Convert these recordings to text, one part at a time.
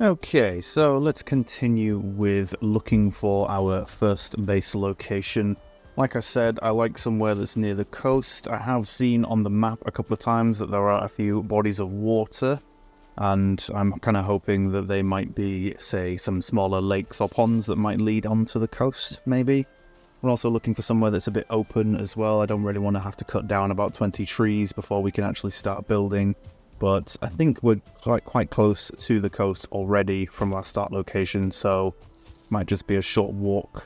Okay, so let's continue with looking for our first base location. Like I said, I like somewhere that's near the coast. I have seen on the map a couple of times that there are a few bodies of water, and I'm kind of hoping that they might be, say, some smaller lakes or ponds that might lead onto the coast, maybe. We're also looking for somewhere that's a bit open as well. I don't really want to have to cut down about 20 trees before we can actually start building. But I think we're quite close to the coast already from our start location, so it might just be a short walk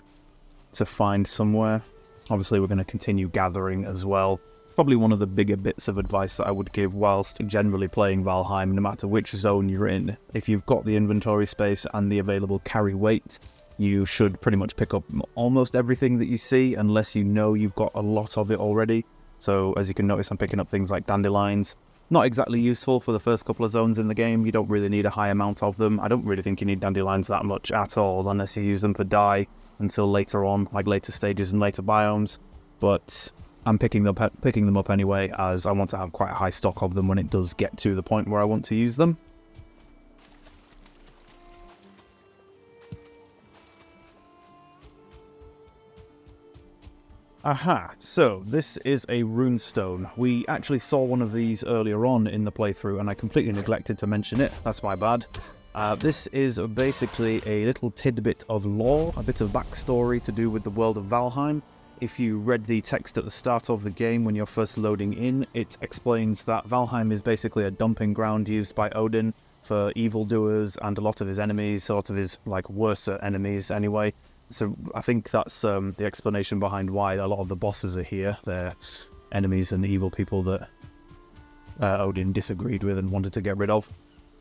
to find somewhere. Obviously, we're going to continue gathering as well. It's probably one of the bigger bits of advice that I would give whilst generally playing Valheim, no matter which zone you're in. If you've got the inventory space and the available carry weight, you should pretty much pick up almost everything that you see, unless you know you've got a lot of it already. So, as you can notice, I'm picking up things like dandelions. Not exactly useful for the first couple of zones in the game. You don't really need a high amount of them. I don't really think you need dandelions that much at all, unless you use them for dye until later on, like later stages and later biomes. But I'm picking them up anyway, as I want to have quite a high stock of them when it does get to the point where I want to use them. Aha, so this is a runestone. We actually saw one of these earlier on in the playthrough and I completely neglected to mention it. That's my bad. This is basically a little tidbit of lore, a bit of backstory to do with the world of Valheim. If you read the text at the start of the game when you're first loading in, it explains that Valheim is basically a dumping ground used by Odin for evildoers and a lot of his enemies, a lot of his worser enemies anyway. So I think that's the explanation behind why a lot of the bosses are here. They're enemies and evil people that Odin disagreed with and wanted to get rid of.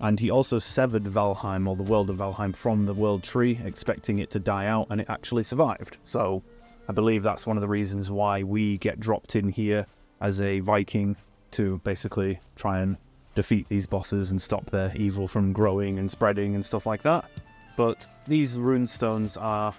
And he also severed Valheim, or the world of Valheim, from the world tree, expecting it to die out, and it actually survived. So I believe that's one of the reasons why we get dropped in here as a Viking to basically try and defeat these bosses and stop their evil from growing and spreading and stuff like that. But these runestones are...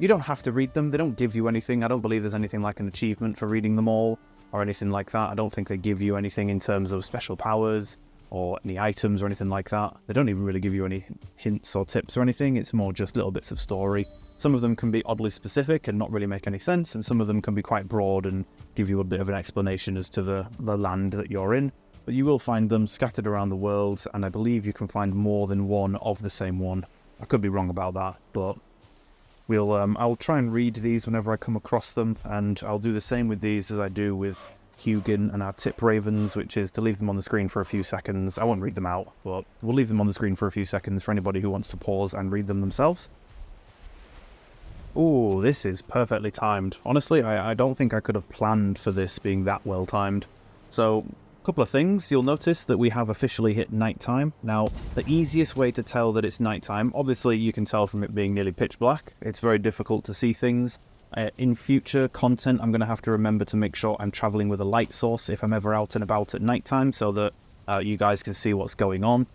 You don't have to read them, they don't give you anything. I don't believe there's anything like an achievement for reading them all, or anything like that. I don't think they give you anything in terms of special powers, or any items or anything like that. They don't even really give you any hints or tips or anything, it's more just little bits of story. Some of them can be oddly specific and not really make any sense, and some of them can be quite broad and give you a bit of an explanation as to the land that you're in. But you will find them scattered around the world, and I believe you can find more than one of the same one. I could be wrong about that, but I'll try and read these whenever I come across them, and I'll do the same with these as I do with Hugin and our tip ravens, which is to leave them on the screen for a few seconds. I won't read them out, but we'll leave them on the screen for a few seconds for anybody who wants to pause and read them themselves. Ooh, this is perfectly timed. Honestly, I don't think I could have planned for this being that well timed. So, couple of things. You'll notice that we have officially hit nighttime. Now, the easiest way to tell that it's nighttime, obviously you can tell from it being nearly pitch black. It's very difficult to see things. In future content, I'm going to have to remember to make sure I'm traveling with a light source if I'm ever out and about at nighttime, so that you guys can see what's going on.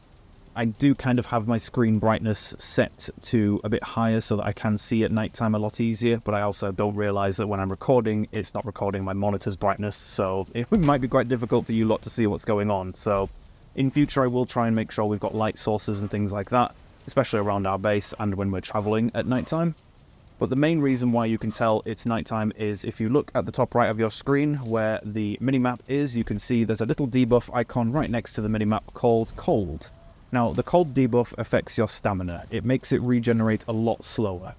I do kind of have my screen brightness set to a bit higher so that I can see at nighttime a lot easier, but I also don't realize that when I'm recording, it's not recording my monitor's brightness, so it might be quite difficult for you lot to see what's going on. So in future, I will try and make sure we've got light sources and things like that, especially around our base and when we're traveling at nighttime. But the main reason why you can tell it's nighttime is if you look at the top right of your screen where the minimap is, you can see there's a little debuff icon right next to the minimap called Cold. Now, the cold debuff affects your stamina. It makes it regenerate a lot slower.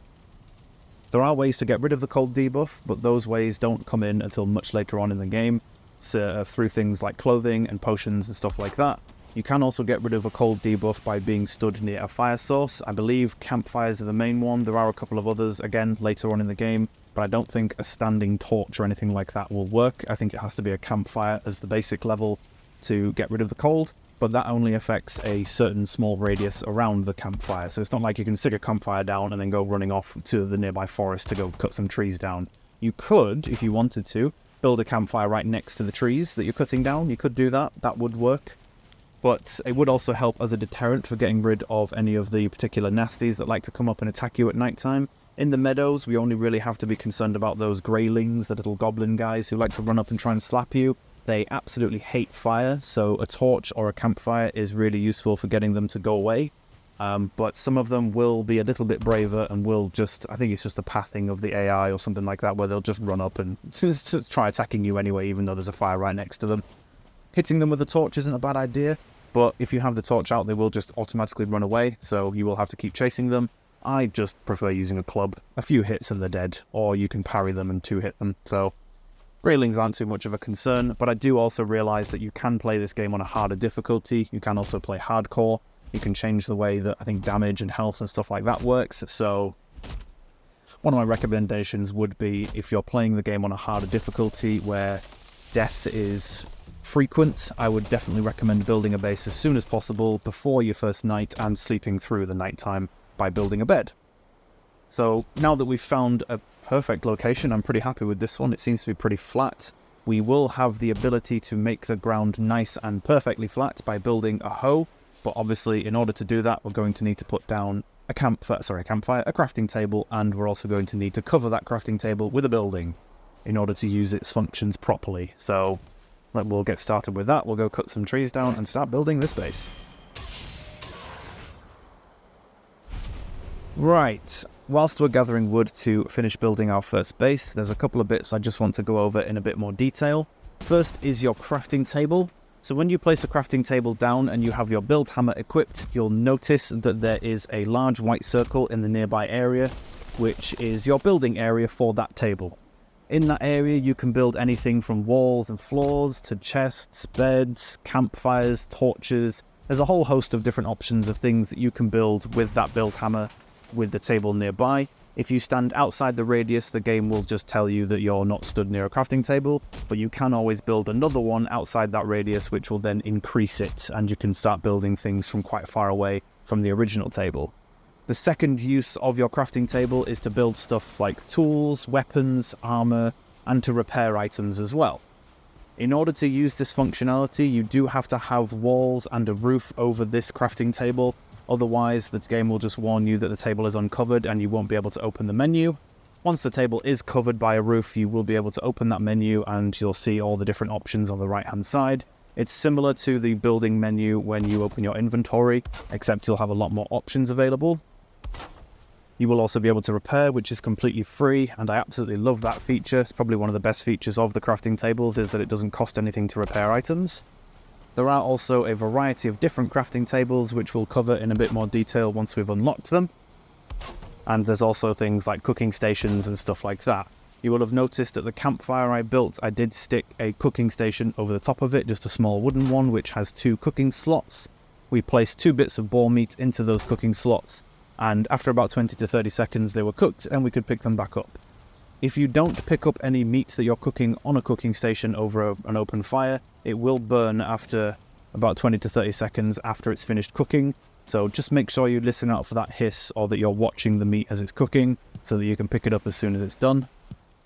There are ways to get rid of the cold debuff, but those ways don't come in until much later on in the game, so, through things like clothing and potions and stuff like that. You can also get rid of a cold debuff by being stood near a fire source. I believe campfires are the main one. There are a couple of others, again, later on in the game, but I don't think a standing torch or anything like that will work. I think it has to be a campfire as the basic level to get rid of the cold. But that only affects a certain small radius around the campfire. So it's not like you can stick a campfire down and then go running off to the nearby forest to go cut some trees down. You could, if you wanted to, build a campfire right next to the trees that you're cutting down. You could do that. That would work. But it would also help as a deterrent for getting rid of any of the particular nasties that like to come up and attack you at nighttime. In the meadows, we only really have to be concerned about those greylings, the little goblin guys who like to run up and try and slap you. They absolutely hate fire, so a torch or a campfire is really useful for getting them to go away. But some of them will be a little bit braver and will just, I think it's just the pathing of the AI or something like that, where they'll just run up and just try attacking you anyway, even though there's a fire right next to them. Hitting them with a torch isn't a bad idea, but if you have the torch out, they will just automatically run away, so you will have to keep chasing them. I just prefer using a club. A few hits and they're dead, or you can parry them and 2-hit them, so railings aren't too much of a concern, but I do also realise that you can play this game on a harder difficulty. You can also play hardcore. You can change the way that I think damage and health and stuff like that works, so one of my recommendations would be, if you're playing the game on a harder difficulty where death is frequent, I would definitely recommend building a base as soon as possible before your first night and sleeping through the nighttime by building a bed. So now that we've found a perfect location, I'm pretty happy with this one. It seems to be pretty flat. We will have the ability to make the ground nice and perfectly flat by building a hoe, but obviously in order to do that we're going to need to put down a campfire, a crafting table, and we're also going to need to cover that crafting table with a building in order to use its functions properly. So we'll get started with that. We'll go cut some trees down and start building this base. Right, whilst we're gathering wood to finish building our first base, there's a couple of bits I just want to go over in a bit more detail. First is your crafting table. So when you place a crafting table down and you have your build hammer equipped, you'll notice that there is a large white circle in the nearby area, which is your building area for that table. In that area you can build anything from walls and floors to chests, beds, campfires, torches. There's a whole host of different options of things that you can build with that build hammer with the table nearby. If you stand outside the radius, the game will just tell you that you're not stood near a crafting table, but you can always build another one outside that radius, which will then increase it, and you can start building things from quite far away from the original table. The second use of your crafting table is to build stuff like tools, weapons, armor, and to repair items as well. In order to use this functionality, you do have to have walls and a roof over this crafting table. Otherwise, the game will just warn you that the table is uncovered and you won't be able to open the menu. Once the table is covered by a roof, you will be able to open that menu and you'll see all the different options on the right-hand side. It's similar to the building menu when you open your inventory, except you'll have a lot more options available. You will also be able to repair, which is completely free, and I absolutely love that feature. It's probably one of the best features of the crafting tables, is that it doesn't cost anything to repair items. There are also a variety of different crafting tables, which we'll cover in a bit more detail once we've unlocked them. And there's also things like cooking stations and stuff like that. You will have noticed that the campfire I built, I did stick a cooking station over the top of it, just a small wooden one, which has 2 cooking slots. We placed 2 bits of boar meat into those cooking slots, and after about 20 to 30 seconds they were cooked and we could pick them back up. If you don't pick up any meats that you're cooking on a cooking station over an open fire, it will burn after about 20 to 30 seconds after it's finished cooking. So just make sure you listen out for that hiss, or that you're watching the meat as it's cooking, so that you can pick it up as soon as it's done.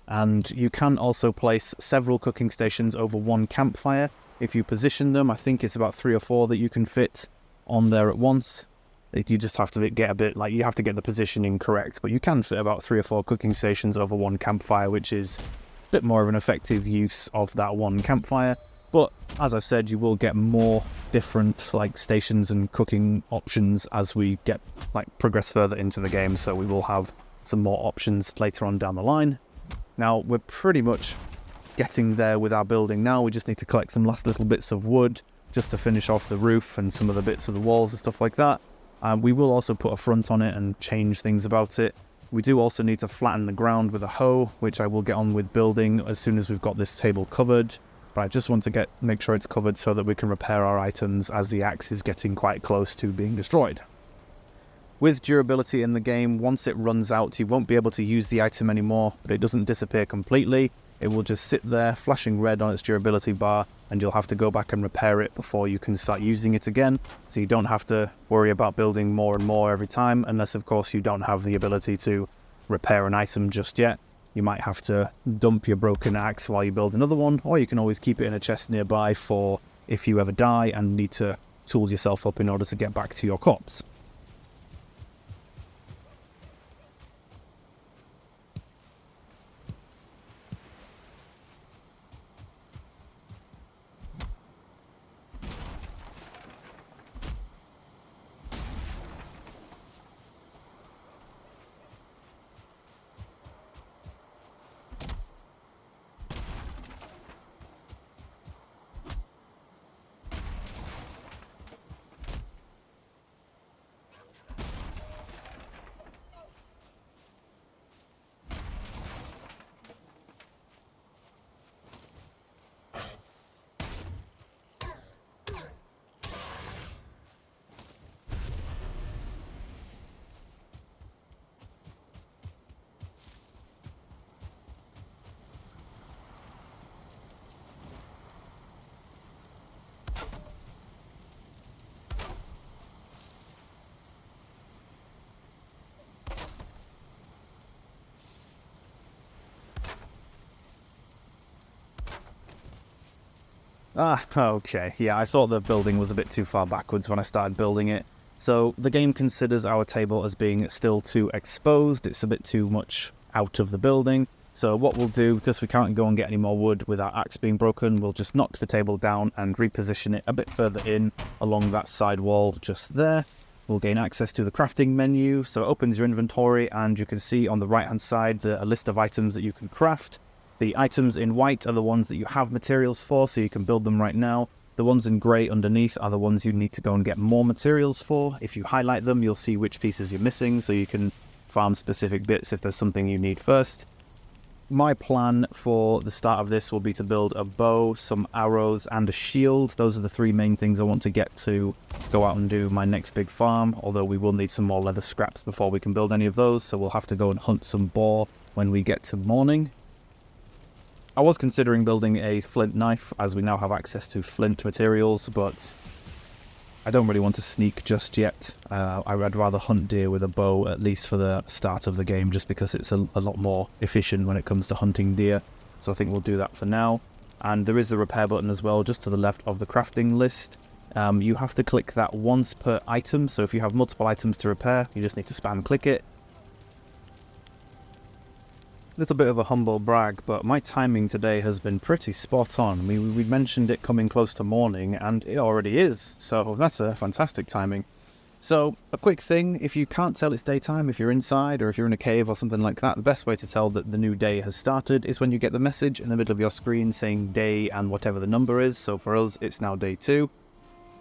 And you can also place several cooking stations over one campfire. If you position them, I think it's about 3 or 4 that you can fit on there at once. You just have to get you have to get the positioning correct, but you can fit about 3 or 4 cooking stations over one campfire, which is a bit more of an effective use of that one campfire. But as I said, you will get more different stations and cooking options as we get progress further into the game, so we will have some more options later on down the line. Now we're pretty much getting there with our building now. We just need to collect some last little bits of wood just to finish off the roof and some of the bits of the walls and stuff like that. We will also put a front on it and change things about it. We do also need to flatten the ground with a hoe, which I will get on with building as soon as we've got this table covered. But I just want to make sure it's covered so that we can repair our items, as the axe is getting quite close to being destroyed. With durability in the game, once it runs out, you won't be able to use the item anymore, but it doesn't disappear completely. It will just sit there flashing red on its durability bar, and you'll have to go back and repair it before you can start using it again. So you don't have to worry about building more and more every time, unless of course you don't have the ability to repair an item just yet. You might have to dump your broken axe while you build another one, or you can always keep it in a chest nearby for if you ever die and need to tool yourself up in order to get back to your corpse. Ah, okay. Yeah, I thought the building was a bit too far backwards when I started building it. So the game considers our table as being still too exposed. It's a bit too much out of the building. So what we'll do, because we can't go and get any more wood with our axe being broken, we'll just knock the table down and reposition it a bit further in along that side wall just there. We'll gain access to the crafting menu. So it opens your inventory and you can see on the right hand side a list of items that you can craft. The items in white are the ones that you have materials for, so you can build them right now. The ones in grey underneath are the ones you need to go and get more materials for. If you highlight them, you'll see which pieces you're missing, so you can farm specific bits if there's something you need first. My plan for the start of this will be to build a bow, some arrows, and a shield. Those are the three main things I want to get to go out and do my next big farm, although we will need some more leather scraps before we can build any of those, so we'll have to go and hunt some boar when we get to morning. I was considering building a flint knife, as we now have access to flint materials, but I don't really want to sneak just yet. I'd rather hunt deer with a bow, at least for the start of the game, just because it's a lot more efficient when it comes to hunting deer. So I think we'll do that for now. And there is the repair button as well, just to the left of the crafting list. You have to click that once per item, so if you have multiple items to repair, you just need to spam click it. Little bit of a humble brag, but my timing today has been pretty spot on. We mentioned it coming close to morning, and it already is, so that's a fantastic timing. So, a quick thing, if you can't tell it's daytime, if you're inside or if you're in a cave or something like that, the best way to tell that the new day has started is when you get the message in the middle of your screen saying day and whatever the number is. So for us, it's now day 2.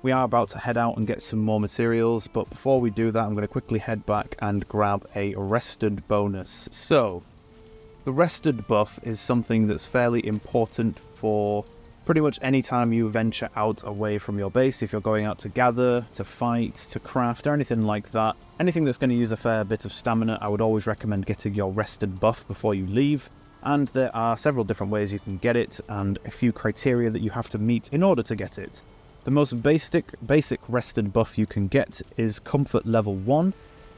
We are about to head out and get some more materials, but before we do that, I'm going to quickly head back and grab a rested bonus. So, the rested buff is something that's fairly important for pretty much any time you venture out away from your base. If you're going out to gather, to fight, to craft, or anything like that, anything that's going to use a fair bit of stamina, I would always recommend getting your rested buff before you leave. And there are several different ways you can get it, and a few criteria that you have to meet in order to get it. The most basic rested buff you can get is comfort level 1.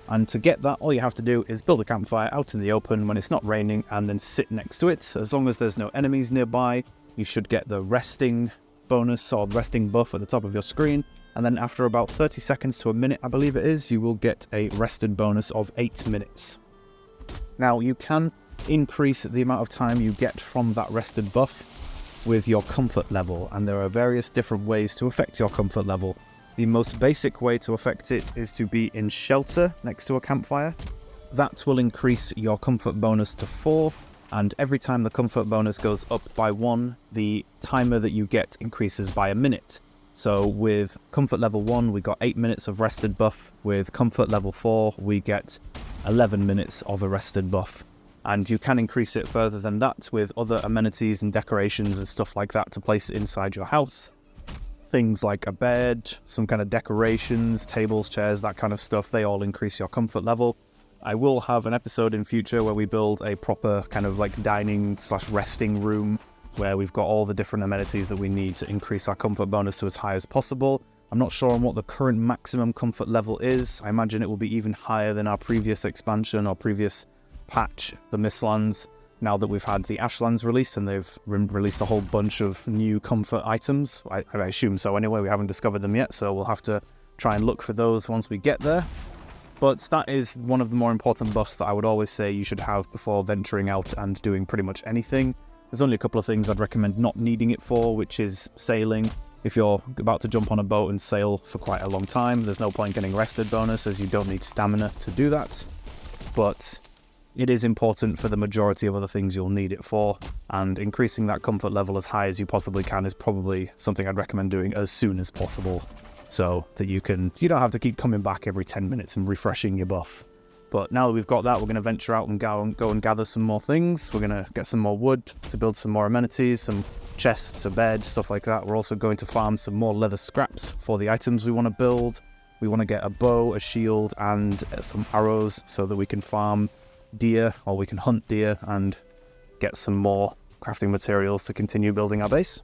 And to get that, all you have to do is build a campfire out in the open when it's not raining and then sit next to it. As long as there's no enemies nearby, you should get the resting bonus or resting buff at the top of your screen. And then after about 30 seconds to a minute, I believe it is, you will get a rested bonus of 8 minutes. Now, you can increase the amount of time you get from that rested buff with your comfort level, and there are various different ways to affect your comfort level. The most basic way to affect it is to be in shelter next to a campfire. That will increase your comfort bonus to 4, and every time the comfort bonus goes up by 1, the timer that you get increases by a minute. So with comfort level 1, we got 8 minutes of rested buff. With comfort level 4, we get 11 minutes of a rested buff. And you can increase it further than that with other amenities and decorations and stuff like that to place inside your house. Things like a bed, some kind of decorations, tables, chairs, that kind of stuff, they all increase your comfort level. I will have an episode in future where we build a proper kind of like dining / resting room where we've got all the different amenities that we need to increase our comfort bonus to as high as possible. I'm not sure on what the current maximum comfort level is. I imagine it will be even higher than our previous expansion or previous patch, the Mistlands, now that we've had the Ashlands released and they've released a whole bunch of new comfort items. I assume so anyway, we haven't discovered them yet, so we'll have to try and look for those once we get there. But that is one of the more important buffs that I would always say you should have before venturing out and doing pretty much anything. There's only a couple of things I'd recommend not needing it for, which is sailing. If you're about to jump on a boat and sail for quite a long time, there's no point getting rested bonus as you don't need stamina to do that. But it is important for the majority of other things you'll need it for, and increasing that comfort level as high as you possibly can is probably something I'd recommend doing as soon as possible, so that you don't have to keep coming back every 10 minutes and refreshing your buff. But now that we've got that, we're going to venture out and go and gather some more things. We're going to get some more wood to build some more amenities, some chests, a bed, stuff like that. We're also going to farm some more leather scraps for the items we want to build. We want to get a bow, a shield, and some arrows so that we can farm deer, or we can hunt deer and get some more crafting materials to continue building our base.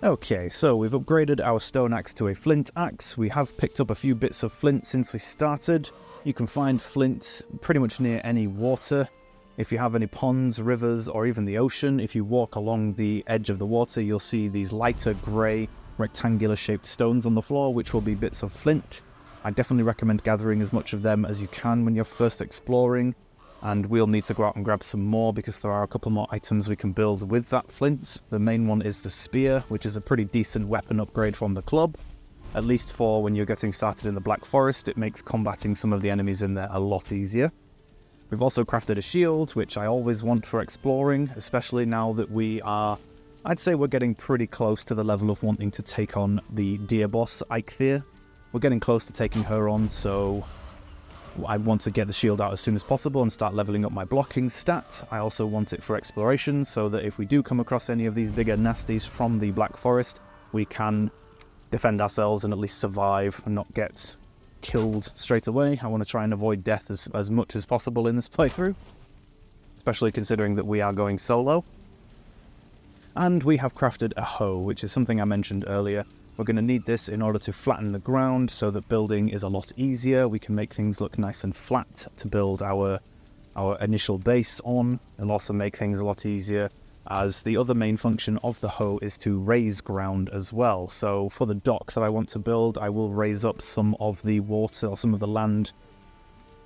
Okay, so we've upgraded our stone axe to a flint axe. We have picked up a few bits of flint since we started. You can find flint pretty much near any water. If you have any ponds, rivers, or even the ocean, if you walk along the edge of the water, you'll see these lighter grey rectangular shaped stones on the floor, which will be bits of flint. I definitely recommend gathering as much of them as you can when you're first exploring, and we'll need to go out and grab some more because there are a couple more items we can build with that flint. The main one is the spear, which is a pretty decent weapon upgrade from the club. At least for when you're getting started in the Black Forest, it makes combating some of the enemies in there a lot easier. We've also crafted a shield, which I always want for exploring, especially now that we are, I'd say we're getting pretty close to the level of wanting to take on the deer boss, Eikthyr. We're getting close to taking her on, so I want to get the shield out as soon as possible and start leveling up my blocking stat. I also want it for exploration, so that if we do come across any of these bigger nasties from the Black Forest, we can defend ourselves and at least survive and not get killed straight away. I want to try and avoid death as much as possible in this playthrough, especially considering that we are going solo. And we have crafted a hoe, which is something I mentioned earlier. We're going to need this in order to flatten the ground so that building is a lot easier. We can make things look nice and flat to build our initial base on. It'll also make things a lot easier, as the other main function of the hoe is to raise ground as well. So for the dock that I want to build, I will raise up some of the water or some of the land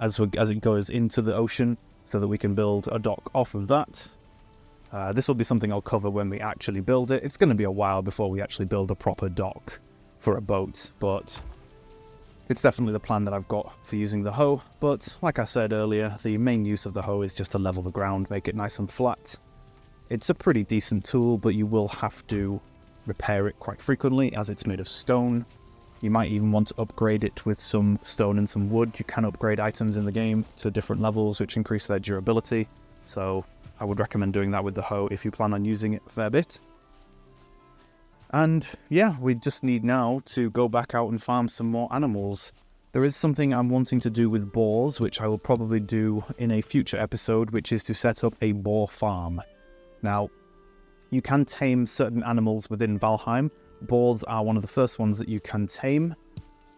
as it goes into the ocean so that we can build a dock off of that. This will be something I'll cover when we actually build it. It's going to be a while before we actually build a proper dock for a boat, but it's definitely the plan that I've got for using the hoe. But like I said earlier, the main use of the hoe is just to level the ground, make it nice and flat. It's a pretty decent tool, but you will have to repair it quite frequently as it's made of stone. You might even want to upgrade it with some stone and some wood. You can upgrade items in the game to different levels, which increase their durability. So I would recommend doing that with the hoe if you plan on using it a fair bit. And yeah, we just need now to go back out and farm some more animals. There is something I'm wanting to do with boars, which I will probably do in a future episode, which is to set up a boar farm. Now, you can tame certain animals within Valheim. Boars are one of the first ones that you can tame.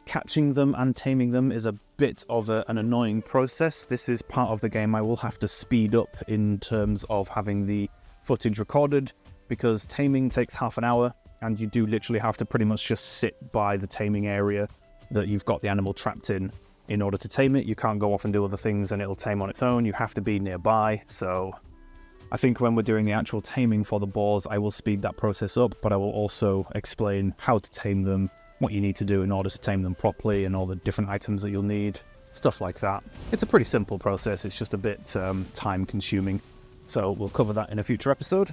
Catching them and taming them is a bit of an annoying process. This is part of the game I will have to speed up in terms of having the footage recorded, because taming takes half an hour, and you do literally have to pretty much just sit by the taming area that you've got the animal trapped in order to tame it. You can't go off and do other things and it'll tame on its own. You have to be nearby. So I think when we're doing the actual taming for the boars, I will speed that process up, but I will also explain how to tame them, what you need to do in order to tame them properly, and all the different items that you'll need, stuff like that. It's a pretty simple process, it's just a bit time consuming, so we'll cover that in a future episode.